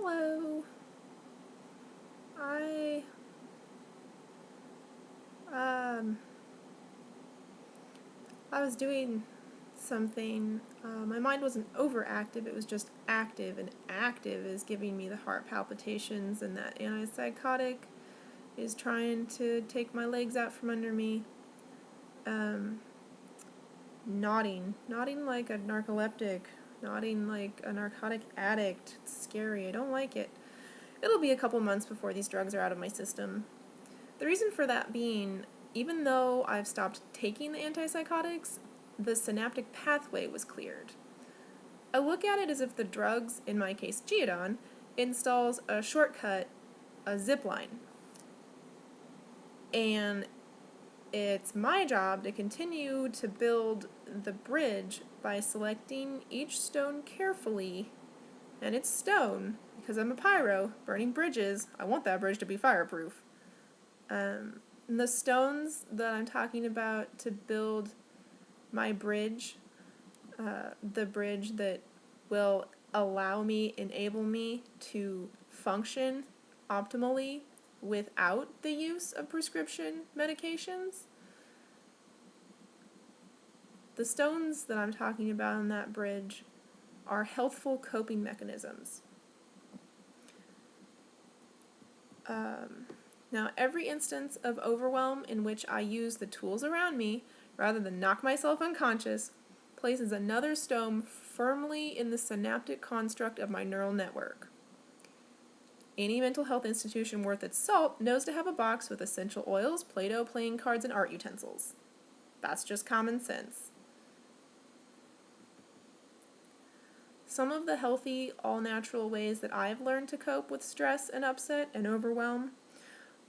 Hello. I um I was doing something. My mind wasn't overactive, it was just active, and active is giving me the heart palpitations, and that antipsychotic is trying to take my legs out from under me. Um, nodding like a narcoleptic, nodding like a narcotic addict. It's scary. I don't like it. It'll be a couple months before these drugs are out of my system. The reason for that being, even though I've stopped taking the antipsychotics, the synaptic pathway was cleared. I look at it as if the drugs, in my case Geodon, installs a shortcut, a zipline. And it's my job to continue to build the bridge by selecting each stone carefully. And it's stone, because I'm a pyro, burning bridges. I want that bridge to be fireproof. The stones that I'm talking about to build my bridge, the bridge that will enable me to function optimally without the use of prescription medications. The stones that I'm talking about on that bridge are healthful coping mechanisms. Now, every instance of overwhelm in which I use the tools around me, rather than knock myself unconscious, places another stone firmly in the synaptic construct of my neural network. Any mental health institution worth its salt knows to have a box with essential oils, Play-Doh, playing cards, and art utensils. That's just common sense. Some of the healthy, all-natural ways that I've learned to cope with stress and upset and overwhelm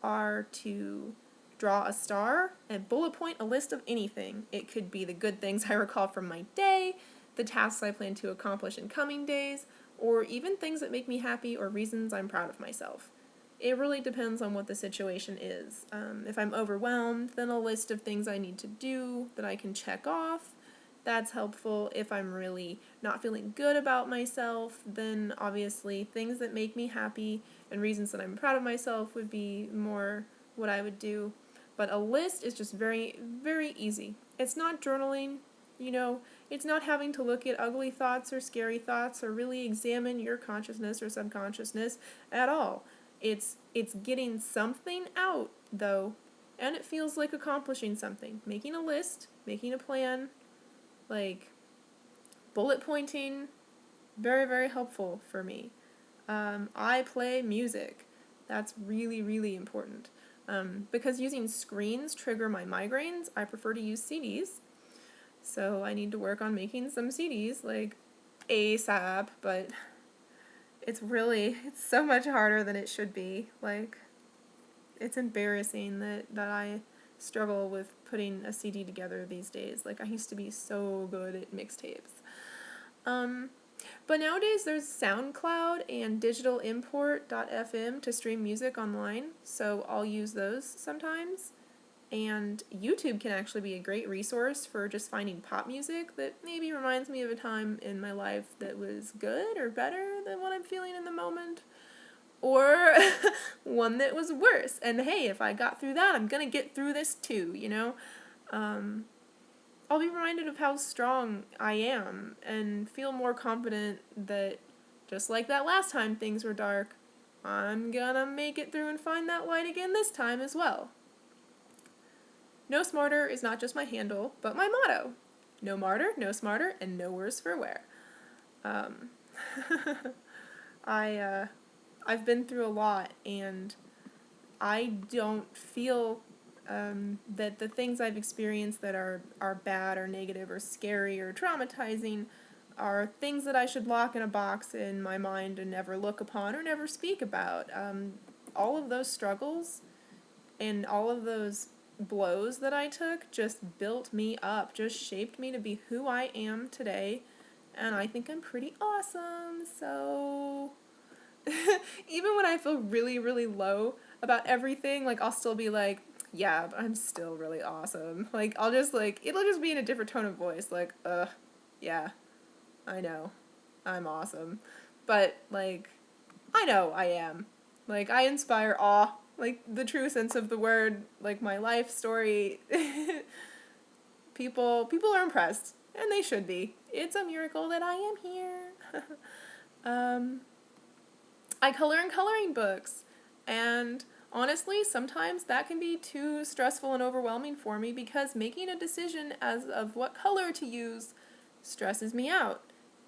are to draw a star and bullet point a list of anything. It could be the good things I recall from my day, the tasks I plan to accomplish in coming days, or even things that make me happy or reasons I'm proud of myself. It really depends on what the situation is. If I'm overwhelmed, then a list of things I need to do that I can check off. That's helpful. If I'm really not feeling good about myself, then obviously things that make me happy and reasons that I'm proud of myself would be more what I would do. But a list is just very, very easy. It's not journaling, it's not having to look at ugly thoughts or scary thoughts or really examine your consciousness or subconsciousness at all. It's getting something out, though, and it feels like accomplishing something. Making a list, making a plan, like bullet pointing, very, very helpful for me. I play music. That's really, really important. Because using screens trigger my migraines, I prefer to use CDs. So I need to work on making some CDs, like ASAP, but it's so much harder than it should be. Like, it's embarrassing that I struggle with putting a CD together these days. Like, I used to be so good at mixtapes. But nowadays there's SoundCloud and digital import.fm to stream music online, so I'll use those sometimes. And YouTube can actually be a great resource for just finding pop music that maybe reminds me of a time in my life that was good or better than what I'm feeling in the moment. Or one that was worse. And hey, if I got through that, I'm gonna get through this too, I'll be reminded of how strong I am and feel more confident that just like that last time things were dark, I'm gonna make it through and find that light again this time as well. No smarter is not just my handle, but my motto. No martyr, no smarter, and no worse for wear. I've been through a lot, and I don't feel that the things I've experienced that are bad or negative or scary or traumatizing are things that I should lock in a box in my mind and never look upon or never speak about. All of those struggles and all of those blows that I took just built me up, just shaped me to be who I am today, and I think I'm pretty awesome, so even when I feel really, really low about everything, like, I'll still be like, yeah, but I'm still really awesome. Like, it'll just be in a different tone of voice, like, yeah, I know, I'm awesome. But, like, I know I am. Like, I inspire awe, like, the true sense of the word, like, my life story. People are impressed, and they should be. It's a miracle that I am here. um, I color in coloring books, and honestly, sometimes that can be too stressful and overwhelming for me because making a decision as of what color to use stresses me out,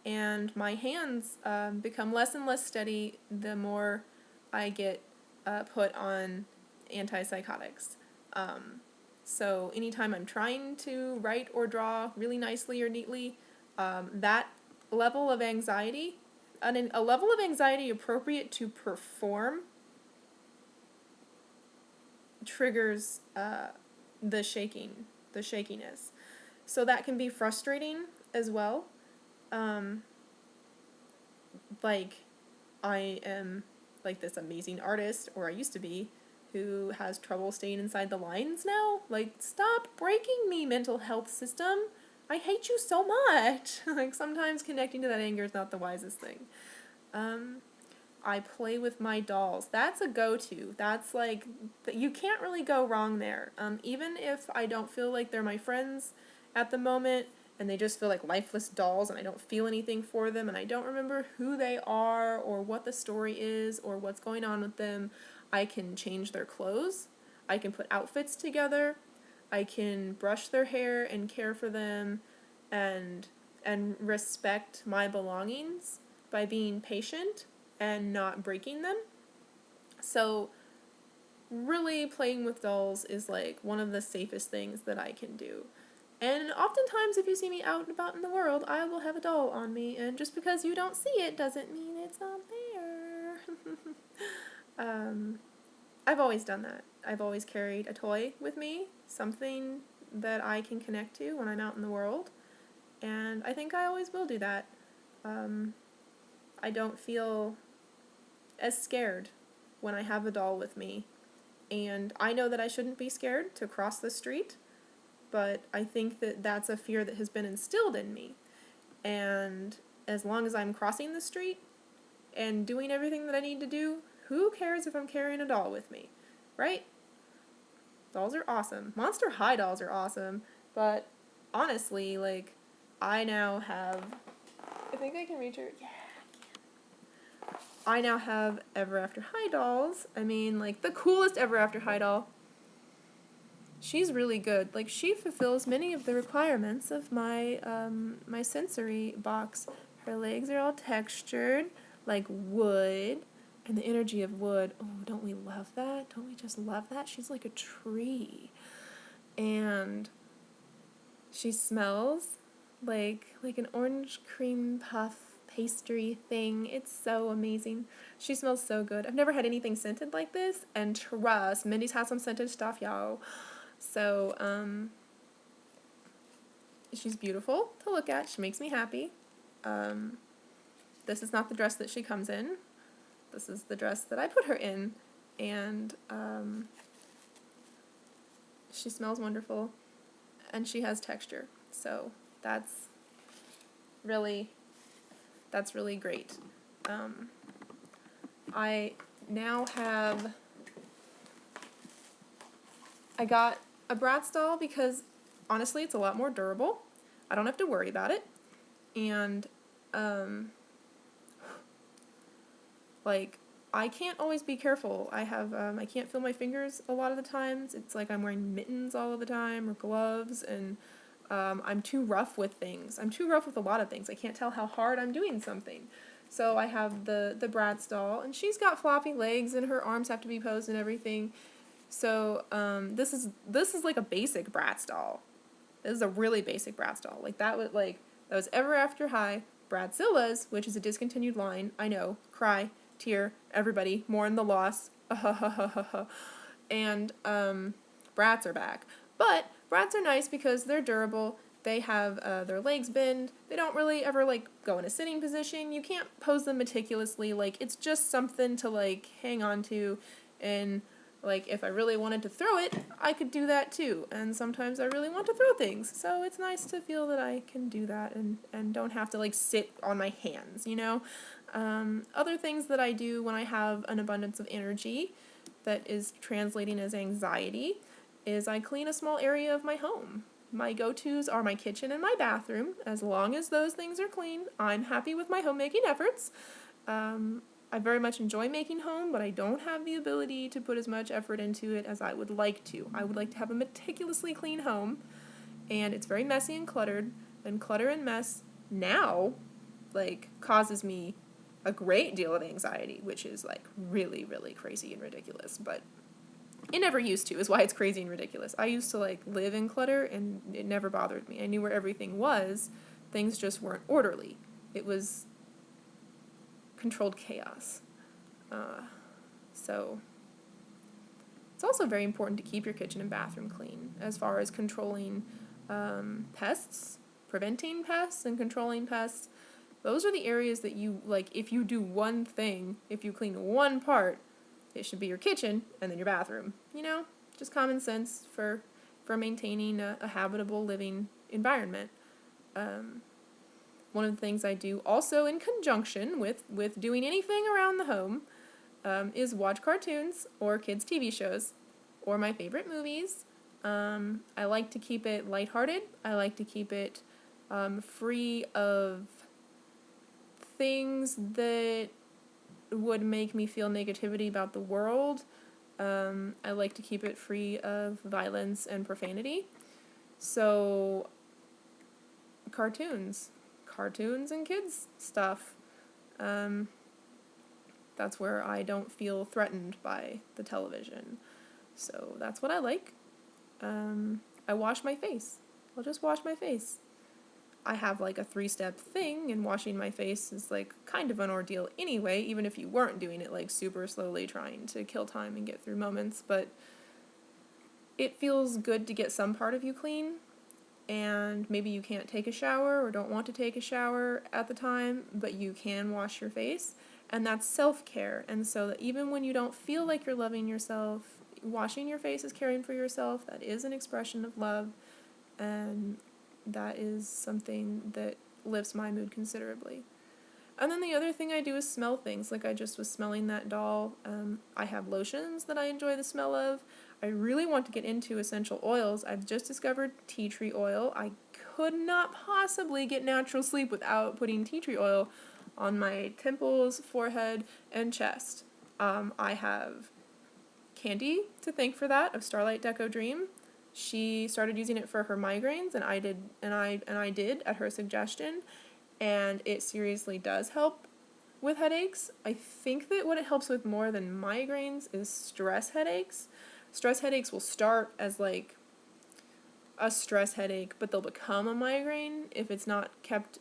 and my hands become less and less steady the more I get put on antipsychotics. Um, so anytime I'm trying to write or draw really nicely or neatly, that level of anxiety, a level of anxiety appropriate to perform, triggers the shakiness. So that can be frustrating as well. Um, like, I am like this amazing artist, or I used to be, who has trouble staying inside the lines now. Like, stop breaking me, mental health system. I hate you so much. Like, sometimes connecting to that anger is not the wisest thing. Um, I play with my dolls. That's a go-to. That's like, you can't really go wrong there. Even if I don't feel like they're my friends at the moment, and they just feel like lifeless dolls, and I don't feel anything for them, and I don't remember who they are, or what the story is, or what's going on with them, I can change their clothes. I can put outfits together. I can brush their hair and care for them, and respect my belongings by being patient and not breaking them. So really playing with dolls is like one of the safest things that I can do. And oftentimes if you see me out and about in the world, I will have a doll on me, and just because you don't see it doesn't mean it's not there. I've always done that. I've always carried a toy with me, something that I can connect to when I'm out in the world, and I think I always will do that. I don't feel as scared when I have a doll with me. And I know that I shouldn't be scared to cross the street, but I think that that's a fear that has been instilled in me. And as long as I'm crossing the street and doing everything that I need to do, who cares if I'm carrying a doll with me, right? Dolls are awesome. Monster High dolls are awesome, but honestly, like, I now have... I think I can reach her. Yeah. I now have Ever After High dolls. I mean, like, the coolest Ever After High doll. She's really good. Like, she fulfills many of the requirements of my my sensory box. Her legs are all textured, like wood, and the energy of wood. Oh, don't we love that? Don't we just love that? She's like a tree. And she smells like an orange cream puff pastry thing. It's so amazing. She smells so good. I've never had anything scented like this, and trust, Mindy's had some scented stuff, y'all. So, she's beautiful to look at. She makes me happy. This is not the dress that she comes in. This is the dress that I put her in. And, she smells wonderful. And she has texture. So, that's really great. I now have... I got a Bratz doll because, honestly, it's a lot more durable. I don't have to worry about it. And, like, I can't always be careful. I can't feel my fingers a lot of the times. It's like I'm wearing mittens all of the time, or gloves, and I'm too rough with things. I'm too rough with a lot of things. I can't tell how hard I'm doing something. So I have the Bratz doll, and she's got floppy legs, and her arms have to be posed and everything. So, this is like a basic Bratz doll. This is a really basic Bratz doll. That was Ever After High, Bradzilla's, which is a discontinued line. I know. Cry, tear, everybody, mourn the loss. And, Bratz are back. But Bratz are nice because they're durable. They have, their legs bend. They don't really ever, go in a sitting position. You can't pose them meticulously. It's just something to, hang on to, and... if I really wanted to throw it, I could do that too. And sometimes I really want to throw things. So it's nice to feel that I can do that and don't have to, sit on my hands, you know? Other things that I do when I have an abundance of energy that is translating as anxiety is I clean a small area of my home. My go-tos are my kitchen and my bathroom. As long as those things are clean, I'm happy with my homemaking efforts. I very much enjoy making home, but I don't have the ability to put as much effort into it as I would like to. I would like to have a meticulously clean home, and it's very messy and cluttered, and clutter and mess now, causes me a great deal of anxiety, which is, really, really crazy and ridiculous, but it never used to, is why it's crazy and ridiculous. I used to, live in clutter, and it never bothered me. I knew where everything was. Things just weren't orderly. It was controlled chaos. So it's also very important to keep your kitchen and bathroom clean as far as controlling pests, preventing pests, and controlling pests. Those are the areas that you, if you do one thing, if you clean one part, it should be your kitchen and then your bathroom. Just common sense for maintaining a habitable living environment. One of the things I do also in conjunction with doing anything around the home is watch cartoons or kids' TV shows or my favorite movies. I like to keep it lighthearted. I like to keep it free of things that would make me feel negativity about the world. I like to keep it free of violence and profanity. So, cartoons and kids stuff. That's where I don't feel threatened by the television. So that's what I like. I wash my face. I'll just wash my face. I have a 3-step thing, and washing my face is kind of an ordeal anyway, even if you weren't doing it super slowly trying to kill time and get through moments, but it feels good to get some part of you clean, and maybe you can't take a shower or don't want to take a shower at the time, but you can wash your face, and that's self-care. And so that even when you don't feel like you're loving yourself, washing your face is caring for yourself. That is an expression of love, and that is something that lifts my mood considerably. And then the other thing I do is smell things. I just was smelling that doll. I have lotions that I enjoy the smell of. I really want to get into essential oils. I've just discovered tea tree oil. I could not possibly get natural sleep without putting tea tree oil on my temples, forehead, and chest. I have Candy to thank for that, of Starlight Deco Dream. She started using it for her migraines, and I did at her suggestion, and it seriously does help with headaches. I think that what it helps with more than migraines is stress headaches. Stress headaches will start as a stress headache, but they'll become a migraine if it's not put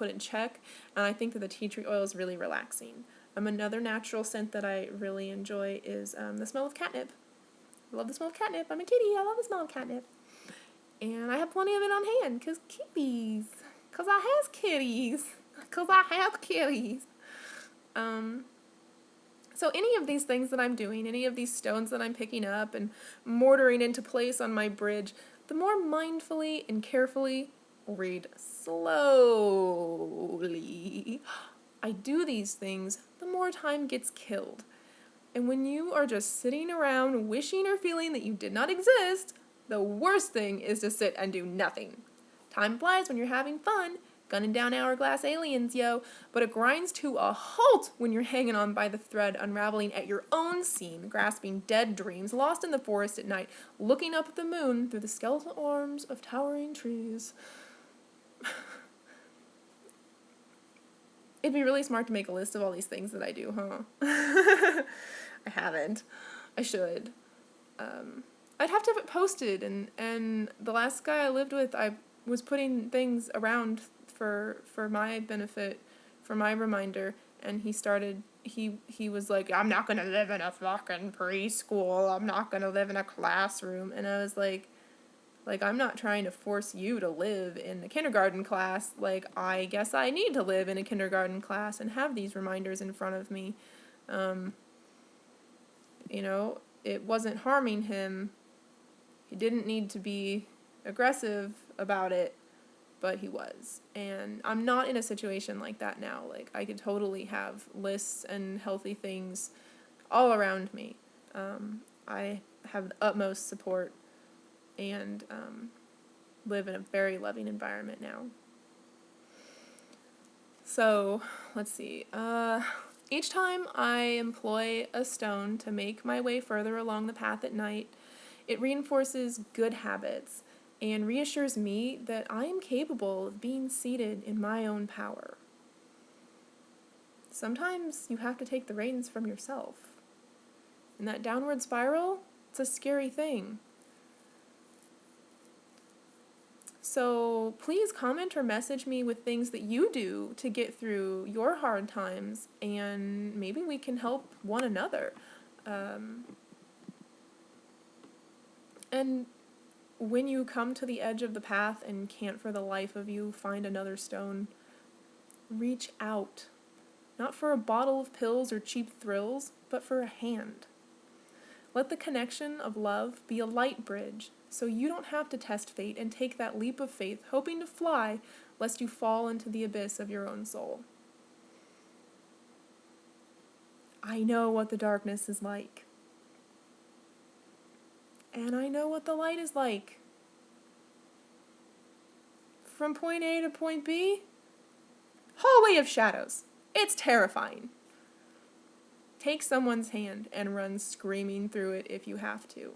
in check. And I think that the tea tree oil is really relaxing. Another natural scent that I really enjoy is the smell of catnip. I love the smell of catnip. I'm a kitty. I love the smell of catnip. And I have plenty of it on hand, because kitties. Because I has kitties. Because I have kitties. So any of these things that I'm doing, any of these stones that I'm picking up and mortaring into place on my bridge, the more mindfully and carefully, read slowly, I do these things, the more time gets killed. And when you are just sitting around wishing or feeling that you did not exist, the worst thing is to sit and do nothing. Time flies when you're having fun, gunning down hourglass aliens, yo, but it grinds to a halt when you're hanging on by the thread, unraveling at your own seam, grasping dead dreams, lost in the forest at night, looking up at the moon through the skeletal arms of towering trees. It'd be really smart to make a list of all these things that I do, huh? I haven't. I should. I'd have to have it posted, and the last guy I lived with, I was putting things around for my benefit, for my reminder, and he was like, I'm not gonna live in a fucking preschool, I'm not gonna live in a classroom, and I was like, I'm not trying to force you to live in a kindergarten class. I guess I need to live in a kindergarten class and have these reminders in front of me. It wasn't harming him. He didn't need to be aggressive about it, but he was. And I'm not in a situation like that now. Like, I could totally have lists and healthy things all around me. I have the utmost support and live in a very loving environment now. So, let's see. Each time I employ a stone to make my way further along the path at night, it reinforces good habits and reassures me that I am capable of being seated in my own power. Sometimes you have to take the reins from yourself. And that downward spiral, it's a scary thing. So please comment or message me with things that you do to get through your hard times, and maybe we can help one another. And when you come to the edge of the path and can't for the life of you find another stone, reach out. Not for a bottle of pills or cheap thrills, but for a hand. Let the connection of love be a light bridge, so you don't have to test fate and take that leap of faith, hoping to fly, lest you fall into the abyss of your own soul. I know what the darkness is like. And I know what the light is like. From point A to point B, hallway of shadows. It's terrifying. Take someone's hand and run screaming through it if you have to.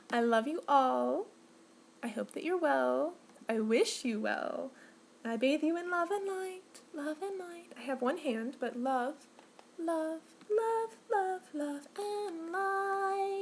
I love you all. I hope that you're well. I wish you well. I bathe you in love and light, love and light. I have one hand, but love, love, love, love, love, and light.